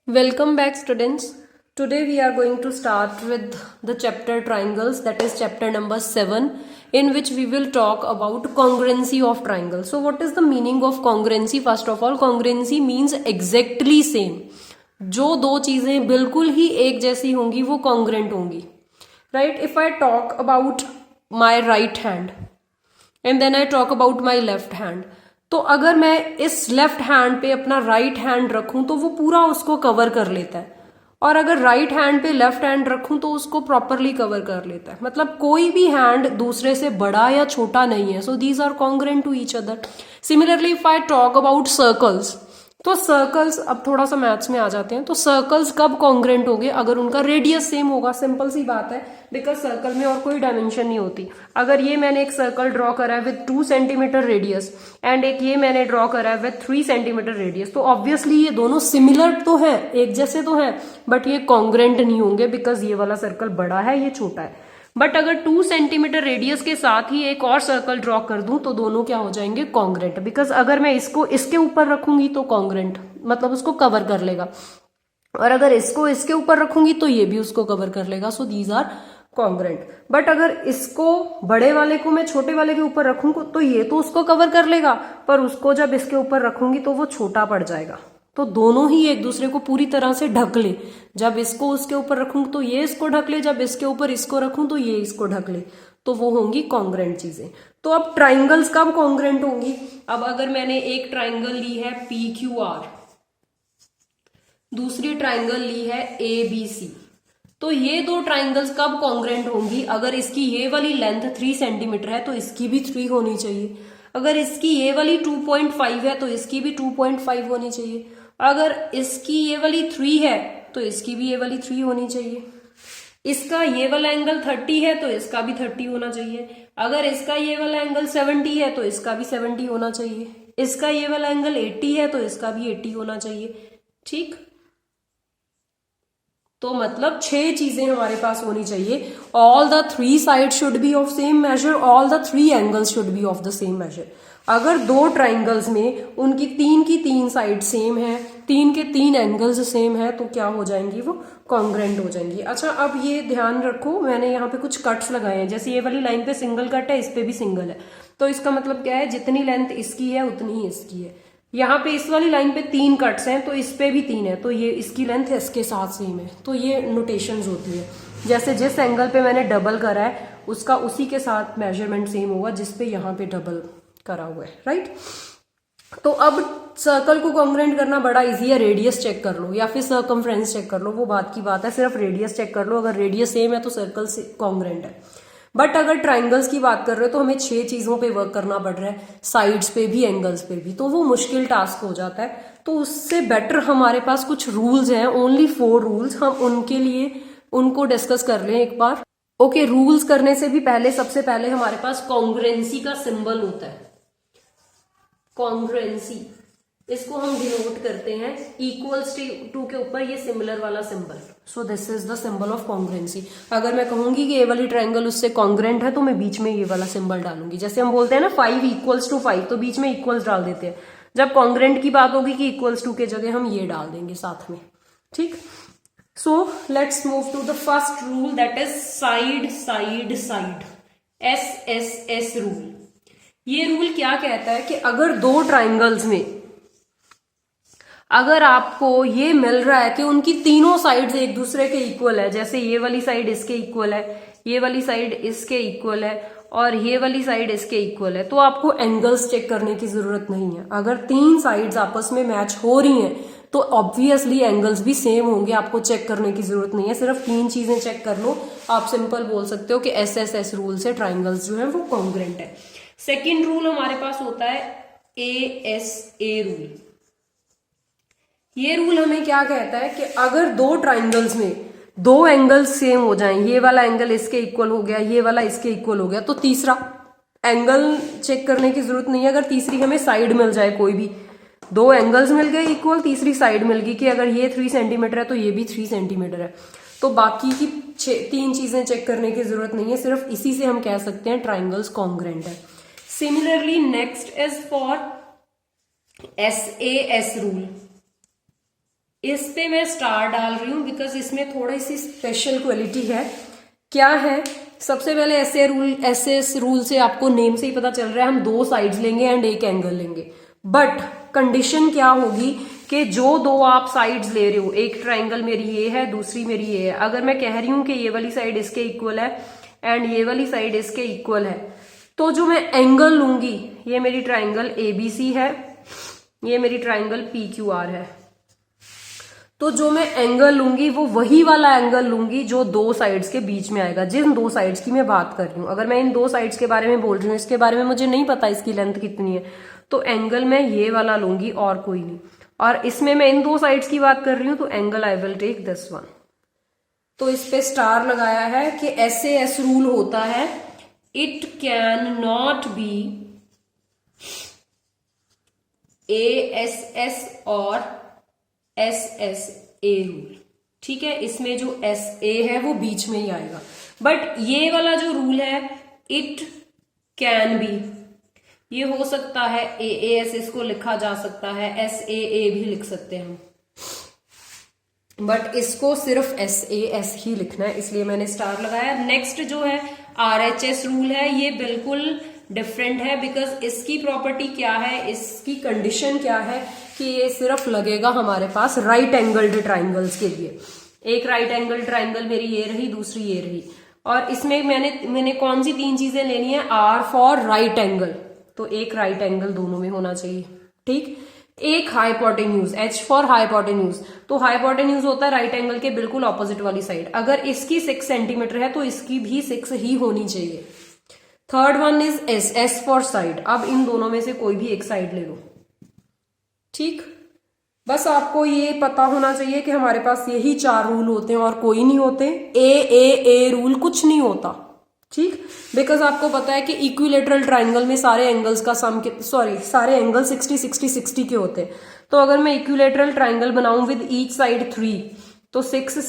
Welcome back, students. Today we are going to start with the chapter triangles, that is chapter number 7, in which we will talk about congruency of triangles. So what is the meaning of congruency? First of all, congruency means exactly same. जो दो चीजें बिल्कुल ही एक जैसी होंगी वो congruent होंगी. Right? If I talk about my right hand and then I talk about my left hand, तो अगर मैं इस लेफ्ट हैंड पे अपना राइट हैंड रखूं तो वो पूरा उसको कवर कर लेता है, और अगर राइट हैंड पे लेफ्ट हैंड रखूं तो उसको प्रॉपरली कवर कर लेता है. मतलब कोई भी हैंड दूसरे से बड़ा या छोटा नहीं है. So these are congruent to each other. Similarly if I talk about circles, तो सर्कल्स, अब थोड़ा सा मैथ्स में आ जाते हैं, तो सर्कल्स कब कॉन्ग्रेंट होंगे? अगर उनका रेडियस सेम होगा. सिंपल सी बात है, बिकॉज सर्कल में और कोई डायमेंशन नहीं होती. अगर ये मैंने एक सर्कल ड्रॉ करा है विद 2 सेंटीमीटर रेडियस एंड एक ये मैंने ड्रॉ करा है विद 3 सेंटीमीटर रेडियस, तो ऑब्वियसली ये दोनों सिमिलर तो है, एक जैसे तो है, बट ये कॉन्ग्रेंट नहीं होंगे बिकॉज ये वाला सर्कल बड़ा है, ये छोटा है. बट अगर 2 सेंटीमीटर रेडियस के साथ ही एक और सर्कल ड्रॉ कर दूं तो दोनों क्या हो जाएंगे? कॉन्ग्रेंट. बिकॉज अगर मैं इसको इसके ऊपर रखूंगी तो कॉन्ग्रेंट, मतलब उसको कवर कर लेगा, और अगर इसको इसके ऊपर रखूंगी तो ये भी उसको कवर कर लेगा. So these are congruent. But अगर इसको बड़े वाले को मैं छोटे वाले के ऊपर रखूंगा तो ये तो उसको कवर कर लेगा, पर उसको जब इसके ऊपर रखूंगी तो वो छोटा पड़ जाएगा. तो दोनों ही एक दूसरे को पूरी तरह से ढक ले. जब इसको उसके ऊपर रखूं तो ये इसको ढक ले, जब इसके ऊपर इसको रखूं तो ये इसको ढक ले, तो वो होंगी कॉन्ग्रेंट चीजें. तो अब ट्राइंगल्स कब कॉन्ग्रेंट होंगी? अब अगर मैंने एक ट्राइंगल ली है PQR, दूसरी ट्राइंगल ली है ABC, तो ये दो ट्राइंगल्स कब कॉन्ग्रेंट होंगी? अगर इसकी ये वाली लेंथ 3 सेंटीमीटर है तो इसकी भी 3 होनी चाहिए. अगर इसकी ये वाली 2.5 है तो इसकी भी 2.5 होनी चाहिए. अगर इसकी ये वाली 3 है तो इसकी भी ये वाली 3 होनी चाहिए. इसका ये वाला एंगल 30 है तो इसका भी 30 होना चाहिए. अगर इसका ये वाला एंगल 70 है तो इसका भी 70 होना चाहिए. इसका ये वाला एंगल 80 है तो इसका भी 80 होना चाहिए. ठीक, तो मतलब 6 चीजें हमारे पास होनी चाहिए. All the 3 side should be of same measure, all the 3 angles should be of the same measure. अगर दो ट्राइंगल्स में उनकी 3 की 3 साइड सेम है, 3 के 3 एंगल्स सेम है, तो क्या हो जाएंगी? वो कॉन्ग्रेंट हो जाएंगी. अच्छा, अब ये ध्यान रखो, मैंने यहाँ पे कुछ कट्स लगाए हैं. जैसे ये वाली लाइन पे सिंगल कट है, इस पे भी सिंगल है, तो इसका मतलब क्या है? जितनी लेंथ इसकी है उतनी ही इसकी है. यहाँ पे इस वाली लाइन पे 3 कट्स हैं तो इस पे भी 3 है, तो ये इसकी लेंथ इसके साथ सेम है. तो ये नोटेशंस होती है. जैसे जिस एंगल पे मैंने डबल करा है उसका उसी के साथ मेजरमेंट सेम होगा जिस पे यहाँ पे डबल करा हुआ है. राइट. तो अब सर्कल को कॉन्ग्रेंट करना बड़ा इजी है. रेडियस चेक कर लो या फिर सर्कमफ्रेंस चेक कर लो, वो बात की बात है. सिर्फ रेडियस चेक कर लो, अगर रेडियस सेम है तो सर्कल से कॉन्ग्रेंट है. बट अगर ट्राइंगल्स की बात कर रहे हो तो हमें 6 चीजों पे वर्क करना पड़ रहा है, साइड्स पे भी एंगल्स पे भी, तो वो मुश्किल टास्क हो जाता है. तो उससे बेटर हमारे पास कुछ रूल्स हैं, ओनली 4 रूल्स. हम उनके लिए उनको डिस्कस कर लें एक बार. ओके, रूल्स करने से भी पहले सबसे पहले हमारे पास कॉन्ग्रुएंसी का सिंबल होता है. कॉन्ग्रुएंसी, इसको हम डिनोट करते हैं इक्वल्स टू के ऊपर ये सिमिलर वाला symbol. So this is the symbol of congruency. अगर मैं कहूंगी कि ये वाली ट्राइंगल उससे कॉन्ग्रेंट है तो मैं बीच में ये वाला सिंबल डालूंगी. जैसे हम बोलते हैं ना 5 इक्वल्स टू 5, तो बीच में इक्वल्स डाल देते हैं. जब कॉन्ग्रेंट की बात होगी कि इक्वल्स टू के जगह हम ये डाल देंगे साथ में. ठीक. So let's move to the first rule, that is side side side, SSS rule. ये रूल क्या कहता है कि अगर दो ट्राइंगल्स में अगर आपको ये मिल रहा है कि उनकी तीनों साइड्स एक दूसरे के इक्वल है, जैसे ये वाली साइड इसके इक्वल है, ये वाली साइड इसके इक्वल है और ये वाली साइड इसके इक्वल है, तो आपको एंगल्स चेक करने की जरूरत नहीं है. अगर 3 साइड्स आपस में मैच हो रही हैं तो ऑब्वियसली एंगल्स भी सेम होंगे, आपको चेक करने की जरूरत नहीं है. सिर्फ 3 चीजें चेक कर लो, आप सिंपल बोल सकते हो कि SSS रूल से ट्राइंगल्स जो है वो कॉन्ग्रेंट है. सेकेंड रूल हमारे पास होता है ASA रूल. ये रूल हमें क्या कहता है कि अगर दो ट्राइंगल्स में 2 एंगल्स सेम हो जाएं, ये वाला एंगल इसके इक्वल हो गया, ये वाला इसके इक्वल हो गया, तो तीसरा एंगल चेक करने की जरूरत नहीं है. अगर तीसरी हमें साइड मिल जाए, कोई भी 2 एंगल्स मिल गए इक्वल, तीसरी साइड मिल गई कि अगर ये 3 सेंटीमीटर है तो ये भी 3 सेंटीमीटर है, तो बाकी की 3 चीजें चेक करने की जरूरत नहीं है. सिर्फ इसी से हम कह सकते हैं ट्राइंगल्स कॉन्ग्रेंट है. Similarly next is for SAS rule. इस पे मैं स्टार डाल रही हूं बिकॉज इसमें थोड़ी सी स्पेशल क्वालिटी है। क्या है, सबसे पहले ऐसे रूल से आपको नेम से ही पता चल रहा है, हम 2 साइड्स लेंगे एंड एक एंगल लेंगे। बट कंडीशन क्या होगी कि जो 2 आप साइड्स ले रहे हो, एक ट्राइंगल मेरी ये है, दूसरी मेरी ये है, अगर मैं कह रही हूं कि ये वाली साइड इसके इक्वल है एंड ये वाली साइड इसके इक्वल है, तो जो मैं एंगल लूंगी, ये मेरी ट्राइंगल ABC है, ये मेरी ट्राइंगल PQR है, तो जो मैं एंगल लूंगी वो वही वाला एंगल लूंगी जो 2 साइड्स के बीच में आएगा, जिन 2 साइड्स की मैं बात कर रही हूं। अगर मैं इन 2 साइड्स के बारे में बोल रही हूँ, इसके बारे में मुझे नहीं पता इसकी लेंथ कितनी है, तो एंगल मैं ये वाला लूंगी और कोई नहीं। और इसमें मैं इन 2 साइड्स की बात कर रही हूं, तो angle I will take this one. तो इस पे स्टार लगाया है कि SAS रूल होता है, it can not be ASS और SSA रूल। ठीक है, इसमें जो SA है वो बीच में ही आएगा। बट ये वाला जो रूल है, इट कैन बी, ये हो सकता है AAS, इसको लिखा जा सकता है, SAA भी लिख सकते हैं हम, बट इसको सिर्फ SAS ही लिखना है, इसलिए मैंने स्टार लगाया। नेक्स्ट जो है RHS रूल है, ये बिल्कुल डिफरेंट है बिकॉज इसकी प्रॉपर्टी क्या है, इसकी कंडीशन क्या है कि ये सिर्फ लगेगा हमारे पास राइट एंगल्ड ट्राइंगल्स के लिए। एक राइट एंगल ट्राइंगल मेरी ये रही, दूसरी ये रही, और इसमें मैंने कौन सी 3 चीजें लेनी है, R फॉर राइट एंगल, तो एक राइट एंगल दोनों में होना चाहिए। ठीक, एक हाइपोटेन्यूज, H फॉर हाइपोटेन्यूज, तो हाइपोटेन्यूज होता है राइट एंगल के बिल्कुल ऑपोजिट वाली साइड। अगर इसकी 6 सेंटीमीटर है तो इसकी भी 6 ही होनी चाहिए। Third one is S for side. अब इन दोनों में से कोई भी एक साइड ले लो। ठीक, बस आपको ये पता होना चाहिए कि हमारे पास यही 4 रूल होते हैं और कोई नहीं होते। A रूल कुछ नहीं होता। ठीक, बिकॉज आपको पता है कि इक्विलेटरल ट्राइंगल में सारे एंगल्स का सम सारे एंगल 60 के होते हैं। तो अगर मैं इक्विलेटरल ट्राइंगल बनाऊं विद ईच साइड 3, तो 60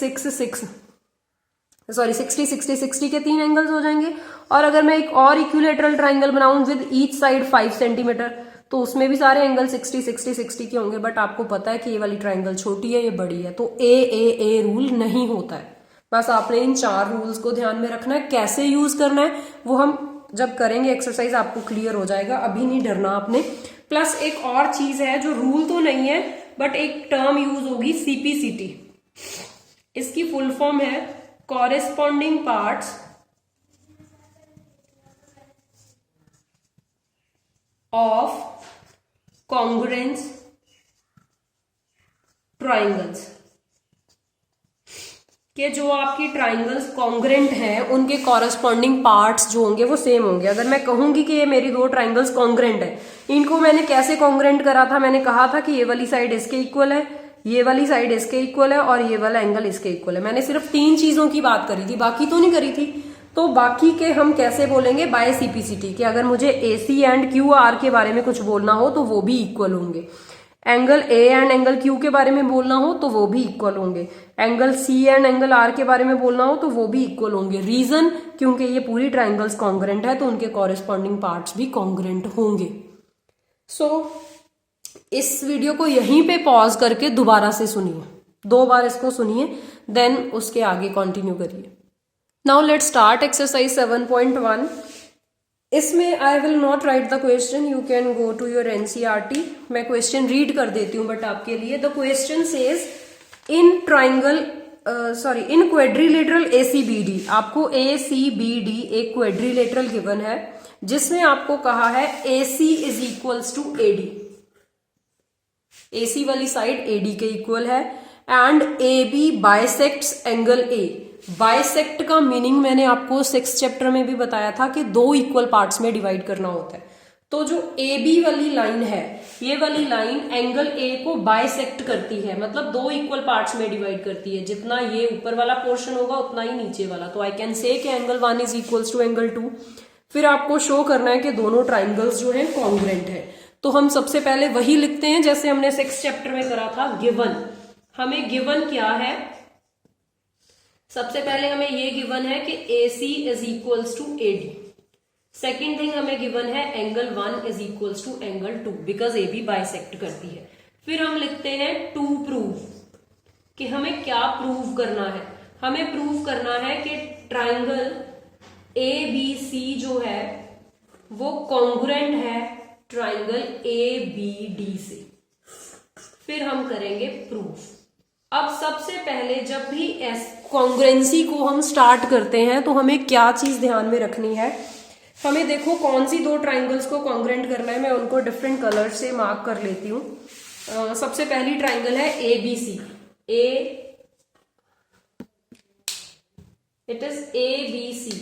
के 3 एंगल्स हो जाएंगे। और अगर मैं एक और इक्विलेटरल ट्राइंगल बनाऊं विद ईच साइड 5 सेंटीमीटर, तो उसमें भी सारे एंगल 60 के होंगे। बट आपको पता है कि ये वाली ट्राइंगल छोटी है, ये बड़ी है, तो A रूल नहीं होता है। बस आपने इन 4 रूल्स को ध्यान में रखना है। कैसे यूज करना है वो हम जब करेंगे एक्सरसाइज आपको क्लियर हो जाएगा, अभी नहीं डरना आपने। प्लस एक और चीज है जो रूल तो नहीं है बट एक टर्म यूज होगी, CPCT। इसकी फुल फॉर्म है corresponding parts of congruence triangles, कि जो आपकी ट्राइंगल्स कॉन्ग्रुएंट हैं उनके कॉरेस्पॉन्डिंग पार्ट्स जो होंगे वो सेम होंगे। अगर मैं कहूंगी कि ये मेरी 2 ट्राइंगल्स कॉन्ग्रुएंट है, इनको मैंने कैसे कॉन्ग्रुएंट करा था, मैंने कहा था कि ये वाली साइड इसके इक्वल है, ये वाली साइड इसके इक्वल है और ये वाला एंगल इसके इक्वल है। मैंने सिर्फ 3 चीजों की बात करी थी, बाकी तो नहीं करी थी। तो बाकी के हम कैसे बोलेंगे, बाय CPCT, कि अगर मुझे AC एंड QR के बारे में कुछ बोलना हो तो वो भी इक्वल होंगे, angle A and angle Q के बारे में बोलना हो तो वो भी इक्वल होंगे, angle C and angle R के बारे में बोलना हो तो वो भी इक्वल होंगे। रीजन, क्योंकि ये पूरी ट्राइंगल्स कॉन्ग्रुएंट है तो उनके कॉरेस्पॉन्डिंग पार्ट्स भी कॉन्ग्रुएंट होंगे। सो इस वीडियो को यहीं पे पॉज करके दोबारा से सुनिए, 2 बार इसको सुनिए, देन उसके आगे कंटिन्यू करिए। Now let's start exercise 7.1। इसमें I will not write the question, you can go to your NCERT। मैं क्वेश्चन रीड कर देती हूँ बट आपके लिए। The question says in in quadrilateral ACBD, आपको ACBD एक क्वेड्रिलेटरल गिवन है जिसमें आपको कहा है AC is equals to AD। AC वाली साइड AD के इक्वल है and AB bisects angle A। Bisect का मीनिंग मैंने आपको 6th चैप्टर में भी बताया था कि 2 इक्वल पार्ट्स में डिवाइड करना होता है। तो जो AB वाली लाइन है, ये वाली लाइन एंगल A को बाइसेक्ट करती है, मतलब 2 इक्वल पार्ट्स में डिवाइड करती है। जितना ये ऊपर वाला पोर्शन होगा उतना ही नीचे वाला। तो आई कैन से कि angle 1 is equals to angle 2। फिर आपको शो करना है कि दोनों ट्राइंगल्स जो है कॉन्ग्रुएंट है। तो हम सबसे पहले वही लिखते हैं जैसे हमने 6th चैप्टर में करा था, गिवन। हमें गिवन क्या है, सबसे पहले हमें ये गिवन है कि AC is equals to AD। Second thing हमें गिवन है angle 1 is equals to angle 2 because AB bisect करती है। फिर हम लिखते हैं टू प्रूव। कि हमें क्या प्रूव करना है। हमें प्रूव करना है कि ट्राइंगल ABC जो है वो कॉन्ग्रुएंट है ट्राइंगल ABD से। फिर हम करेंगे प्रूफ। अब सबसे पहले जब भी कॉन्ग्रुएंसी को हम स्टार्ट करते हैं तो हमें क्या चीज ध्यान में रखनी है। हमें देखो कौन सी दो ट्राइंगल्स को कॉन्ग्रुएंट करना है, मैं उनको डिफरेंट कलर से मार्क कर लेती हूँ। सबसे पहली ट्राइंगल है ABC। It is ABC।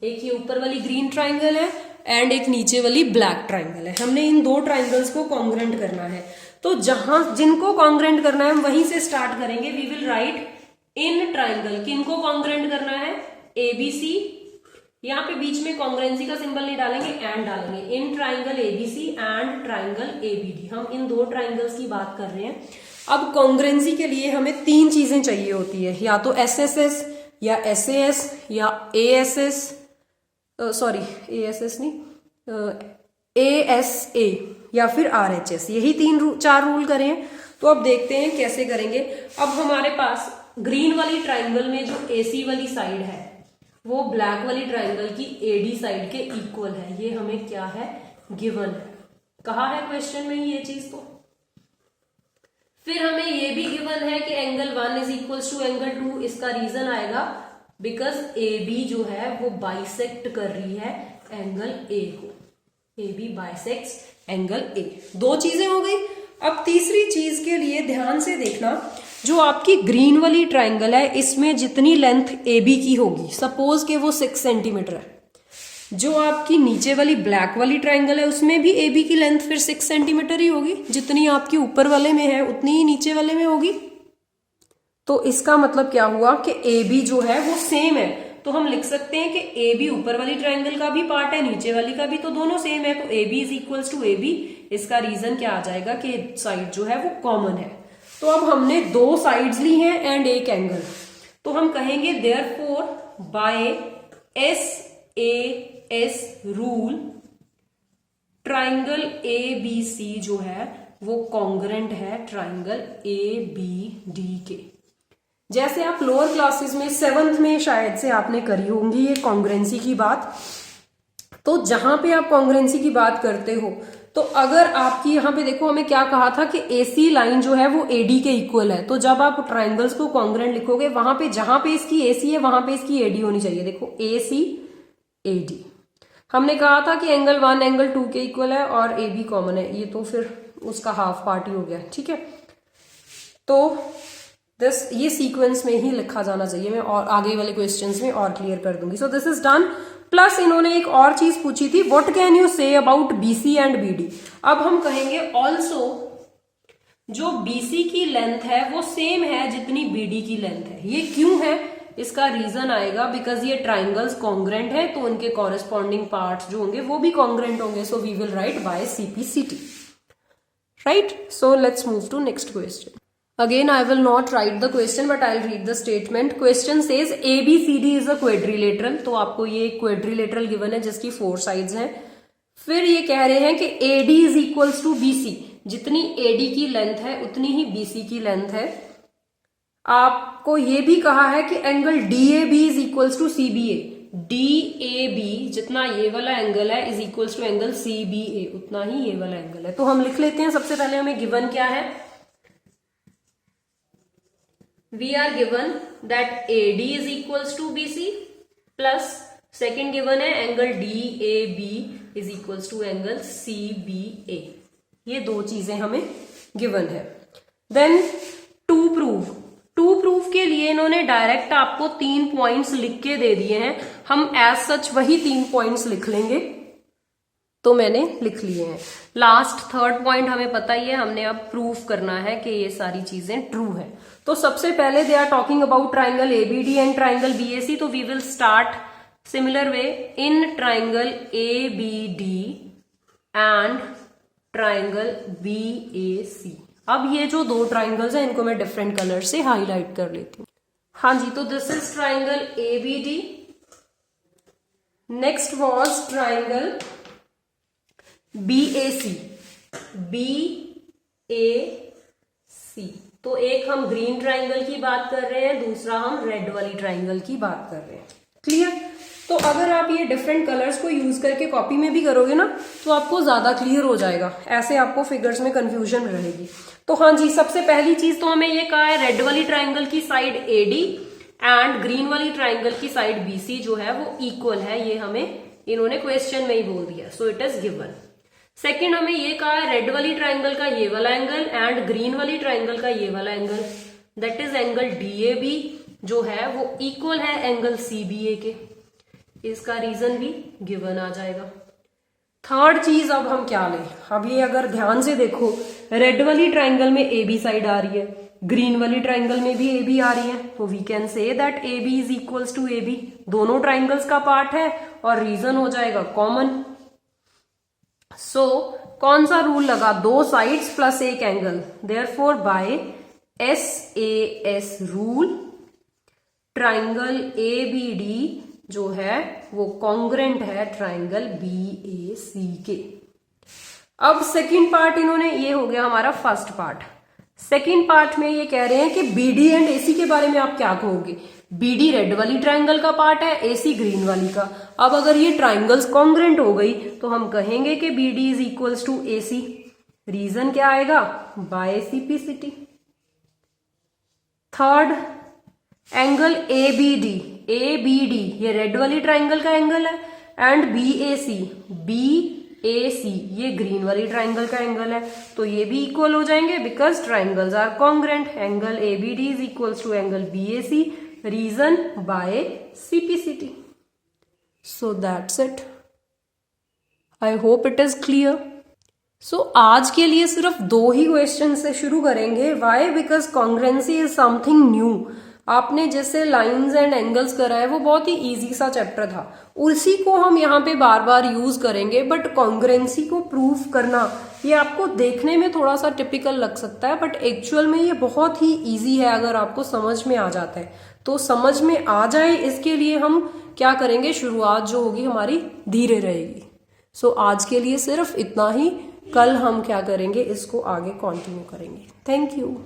एक ये ऊपर वाली ग्रीन ट्राइंगल है एंड एक नीचे वाली ब्लैक ट्राइंगल है। हमने इन दो ट्राइंगल्स को कॉन्ग्रुएंट करना है, तो जहां जिनको कॉन्ग्रुएंट करना है हम वहीं से स्टार्ट करेंगे। We will write in triangle. किनको कॉन्ग्रुएंट करना है? ABC। यहाँ पे बीच में कॉन्ग्रुएंसी का सिंबल नहीं डालेंगे, एंड डालेंगे। In triangle ABC and triangle ABD। हम इन दो ट्राइंगल्स की बात कर रहे हैं। अब कॉन्ग्रुएंसी के लिए हमें तीन चीजें चाहिए होती है, या तो SSS या SAS या ASS, सॉरी ASS नहीं, ASA या फिर RHS। यही चार रूल करें। तो अब देखते हैं कैसे करेंगे। अब हमारे पास ग्रीन वाली ट्राइंगल में जो AC वाली साइड है वो ब्लैक वाली ट्राइंगल की AD साइड के इक्वल है। ये हमें क्या है? गिवन है। कहा है क्वेश्चन में ये चीज। तो फिर हमें ये भी गिवन है कि angle 1 is equal to angle 2। इसका रीजन आएगा बिकॉज AB जो है वो बाइसेक्ट कर रही है एंगल A को। AB bisects angle A। दो चीजें हो गई। अब तीसरी चीज के लिए ध्यान से देखना, जो आपकी ग्रीन वाली ट्राइंगल है इसमें जितनी लेंथ AB की होगी, सपोज के वो 6 सेंटीमीटर है, जो आपकी नीचे वाली ब्लैक वाली ट्राइंगल है उसमें भी AB की लेंथ फिर 6 सेंटीमीटर ही होगी। जितनी आपकी ऊपर वाले में है उतनी ही नीचे वाले में होगी। तो इसका मतलब क्या हुआ कि AB जो है वो सेम है। तो हम लिख सकते हैं कि AB ऊपर वाली ट्राइंगल का भी पार्ट है, नीचे वाली का भी, तो दोनों सेम है। तो AB is equal to AB। इसका रीजन क्या आ जाएगा कि साइड जो है वो कॉमन है। तो अब हमने दो साइड्स ली हैं एंड एक एंगल, तो हम कहेंगे therefore by SAS rule triangle ABC जो है वो कॉन्ग्रुएंट है ट्राइंगल ABD के। जैसे आप लोअर क्लासेस में 7th में शायद से आपने करी होंगी ये कॉन्ग्रुएंसी की बात। तो जहां पे आप कॉन्ग्रुएंसी की बात करते हो तो अगर आपकी यहाँ पे देखो हमें क्या कहा था कि AC लाइन जो है वो AD के इक्वल है। तो जब आप ट्राइंगल्स को कॉन्ग्रुएंट लिखोगे वहां पे जहां पे इसकी AC है वहां पे इसकी AD होनी चाहिए। देखो AC AD। हमने कहा था कि एंगल 1 एंगल 2 के इक्वल है और AB कॉमन है, ये तो फिर उसका हाफ पार्ट ही हो गया। ठीक है, तो ये सीक्वेंस में ही लिखा जाना चाहिए। मैं और आगे वाले क्वेश्चंस में और क्लियर कर दूंगी। So this is done. Plus इन्होंने एक और चीज पूछी थी, what can you say about BC and BD। अब हम कहेंगे ऑल्सो जो BC की लेंथ है वो सेम है जितनी BD की लेंथ है। ये क्यों है? इसका रीजन आएगा बिकॉज ये ट्राइंगल्स कॉन्ग्रुएंट है तो उनके कॉरेस्पॉन्डिंग पार्ट्स जो होंगे वो भी कॉन्ग्रुएंट होंगे। So we will write by CPCT। Right, so let's move to next question. Again, I will not write the question, but I'll read the statement. Question says ABCD is a quadrilateral. तो आपको ये quadrilateral given है जिसकी 4 sides हैं। फिर ये कह रहे हैं कि AD is equals to BC। जितनी AD की लेंथ है उतनी ही BC की लेंथ है। आपको ये भी कहा है कि angle DAB is equals to CBA। DAB जितना ये वाला एंगल है is equals to angle CBA, उतना ही ये वाला एंगल है। तो हम लिख लेते हैं। सबसे पहले हमें गिवन क्या है? We are given that AD is equals to BC plus second given है angle DAB is equals to angle CBA। ये दो चीजें हमें गिवन है। देन टू प्रूफ के लिए इन्होंने डायरेक्ट आपको 3 पॉइंट्स लिख के दे दिए हैं। हम एज सच वही 3 पॉइंट्स लिख लेंगे, तो मैंने लिख लिए हैं। लास्ट थर्ड पॉइंट हमें पता ही है, हमने अब प्रूफ करना है कि ये सारी चीजें ट्रू है। तो सबसे पहले they are talking about triangle ABD and triangle BAC। तो we will start similar way in triangle ABD and triangle BAC। अब ये जो दो ट्राइंगल्स हैं इनको मैं डिफरेंट कलर से हाईलाइट कर लेती हूँ। हाँ जी, तो this is triangle ABD। Next was triangle BAC। ए सी। तो एक हम ग्रीन ट्राइंगल की बात कर रहे हैं, दूसरा हम रेड वाली ट्राइंगल की बात कर रहे हैं। क्लियर? तो अगर आप ये डिफरेंट कलर्स को यूज करके कॉपी में भी करोगे ना तो आपको ज्यादा क्लियर हो जाएगा, ऐसे आपको फिगर्स में कंफ्यूजन रहेगी। तो हाँ जी, सबसे पहली चीज तो हमें ये कहा है रेड वाली ट्राइंगल की साइड एडी एंड ग्रीन वाली ट्राइंगल की साइड बीसी जो है वो इक्वल है, ये हमें इन्होंने क्वेश्चन में ही बोल दिया, so it is given. Second हमें ये कहा है रेड वाली ट्राइंगल का ये वाला एंगल एंड ग्रीन वाली ट्राइंगल का ये वाला angle, that is angle DAB जो है वो इक्वल है एंगल CBA के, इसका रीजन भी गिवन आ जाएगा। थर्ड चीज अब हम क्या लें, अब ये अगर ध्यान से देखो रेड वाली ट्राइंगल में AB साइड आ रही है, ग्रीन वाली ट्राइंगल में भी AB आ रही है, तो we can say that AB is equals to AB, दोनों ट्राइंगल्स का पार्ट है और रीजन हो जाएगा कॉमन। सो कौन सा रूल लगा, दो साइड्स प्लस एक angle, therefore by SAS rule triangle ABD जो है वो कॉन्ग्रेंट है ट्राइंगल BAC के। अब सेकंड पार्ट इन्होंने, ये हो गया हमारा फर्स्ट पार्ट। सेकंड पार्ट में ये कह रहे हैं कि BD एंड AC के बारे में आप क्या कहोगे। BD रेड वाली ट्राइंगल का पार्ट है, AC ग्रीन वाली का। अब अगर ये ट्राइंगल्स कॉन्ग्रेंट हो गई तो हम कहेंगे कि BD is equals to AC। Reason क्या आएगा, बायसिपिसिटी। थर्ड एंगल ABD ये रेड वाली ट्राइंगल का एंगल है एंड BAC ये ग्रीन वाली ट्राइंगल का एंगल है, तो ये भी इक्वल हो जाएंगे because triangles are congruent. Angle ABD is equals to angle BAC, reason by CPCT. So that's it, I hope it is clear. So आज के लिए सिर्फ दो ही क्वेश्चन से शुरू करेंगे। Why? Because congruency is something new. आपने जैसे लाइंस एंड एंगल्स करा है वो बहुत ही इजी सा चैप्टर था, उसी को हम यहाँ पे बार बार यूज करेंगे। बट कॉन्ग्रेंसी को प्रूव करना ये आपको देखने में थोड़ा सा टिपिकल लग सकता है, बट एक्चुअल में ये बहुत ही इजी है अगर आपको समझ में आ जाता है। तो समझ में आ जाए इसके लिए हम क्या करेंगे, शुरुआत जो होगी हमारी धीरे रहेगी। सो आज के लिए सिर्फ इतना ही, कल हम क्या करेंगे, इसको आगे कंटिन्यू करेंगे। Thank you.